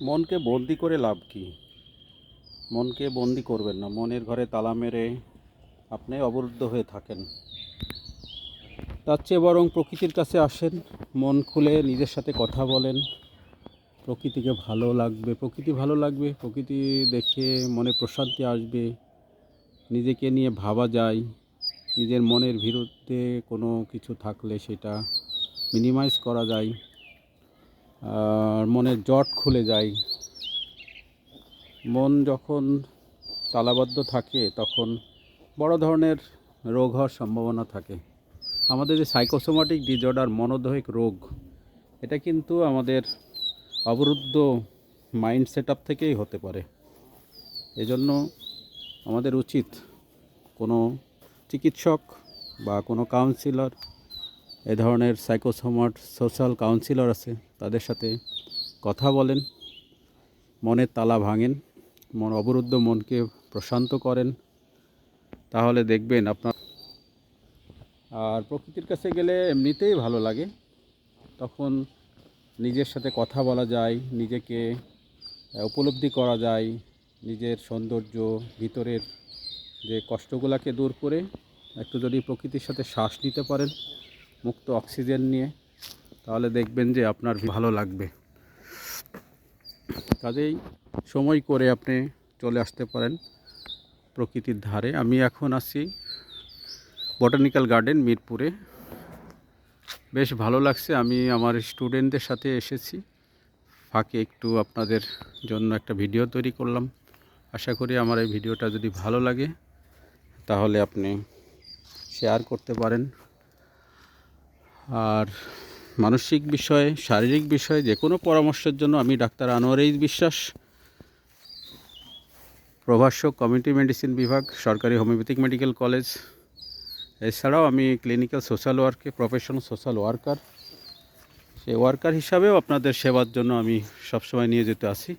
মনকে বন্দি করে লাভ কি? মনকে বন্দি করবেন না, মনের ঘরে তালা মেরে আপনি অবরুদ্ধ হয়ে থাকেন। তার চেয়ে বরং প্রকৃতির কাছে আসেন, মন খুলে নিজের সাথে কথা বলেন। প্রকৃতিকে ভালো লাগবে, প্রকৃতি ভালো লাগবে, প্রকৃতি দেখে মনে প্রশান্তি আসবে। নিজেকে নিয়ে ভাবা যায়, নিজের মনের বিরুদ্ধে কোনো কিছু থাকলে সেটা মিনিমাইজ করা যায়, আর মনের জট খুলে যায়। মন যখন তালাবদ্ধ থাকে তখন বড় ধরনের রোগ হওয়ার সম্ভাবনা থাকে। আমাদের যে সাইকোসোমাটিক ডিসঅর্ডার, মনোদৈহিক রোগ, এটা কিন্তু আমাদের অবরুদ্ধ মাইন্ড সেট আপ থেকেই হতে পারে। এজন্য আমাদের উচিত কোনো চিকিৎসক বা কোনো কাউন্সিলর, এ ধরনের সোশ্যাল কাউন্সিলর আছে, তাদের সাথে কথা বলেন, মনের তালা ভাঙেন, অবরুদ্ধ মনকে প্রশান্ত করেন। তাহলে দেখবেন আপনার। আর প্রকৃতির কাছে গেলে এমনিতেই ভালো লাগে, তখন নিজের সাথে কথা বলা যায়, নিজেকে উপলব্ধি করা যায়, নিজের সৌন্দর্য, ভিতরের যে কষ্টগুলোকে দূর করে একটু যদি প্রকৃতির সাথে শ্বাস নিতে পারেন মুক্ত অক্সিজেন নিয়ে, তাহলে দেখবেন যে আপনার ভালো লাগবে। কাজেই সময় করে আপনি চলে আসতে পারেন প্রকৃতির ধারে। আমি এখন আছি বটানিক্যাল গার্ডেন মিরপুরে। বেশ ভালো লাগছে, আমি আমার স্টুডেন্টদের সাথে এসেছি। ফাঁকে একটু আপনাদের জন্য একটা ভিডিও তৈরি করলাম। আশা করি আমার এই ভিডিওটা যদি ভালো লাগে তাহলে আপনি শেয়ার করতে পারেন। আর মানসিক বিষয়ে, শারীরিক বিষয়ে যে কোনো পরামর্শের জন্য আমি ডাক্তার আনোয়ার বিশ্বাস, প্রভাষক, কমিউনিটি মেডিসিন বিভাগ, সরকারি হোমিওপ্যাথিক মেডিকেল কলেজ। এছাড়াও আমি ক্লিনিক্যাল সোশ্যাল ওয়ার্কে প্রফেশনাল সোশ্যাল ওয়ার্কার। সেই ওয়ার্কার হিসাবেও আপনাদের সেবার জন্য আমি সবসময় নিয়োজিত আছি।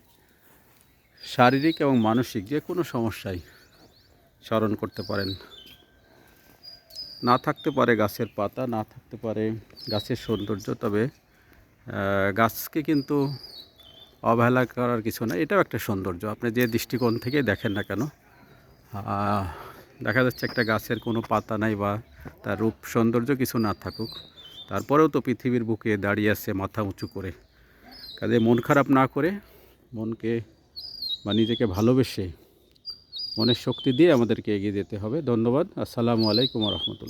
শারীরিক এবং মানসিক যে কোনো সমস্যায় স্মরণ করতে পারেন। না থাকতে পারে গাছের পাতা, না থাকতে পারে গাছের সৌন্দর্য, তবে গাছকে কিন্তু অবহেলা করার কিছু না, এটাও একটা সৌন্দর্য। আপনি যে দৃষ্টিকোণ থেকে দেখেন না কেন, দেখা যাচ্ছে একটা গাছের কোনো পাতা নাই বা তার রূপ সৌন্দর্য কিছু না থাকুক, তারপরেও তো পৃথিবীর বুকে দাঁড়িয়ে আছে মাথা উঁচু করে। কাজে মন খারাপ না করে, মনকে বা নিজেকে ভালোবেসে মনের শক্তি দিয়ে আমাদেরকে এগিয়ে যেতে হবে। ধন্যবাদ। আসসালামু আলাইকুম রহমতুল্লাহ।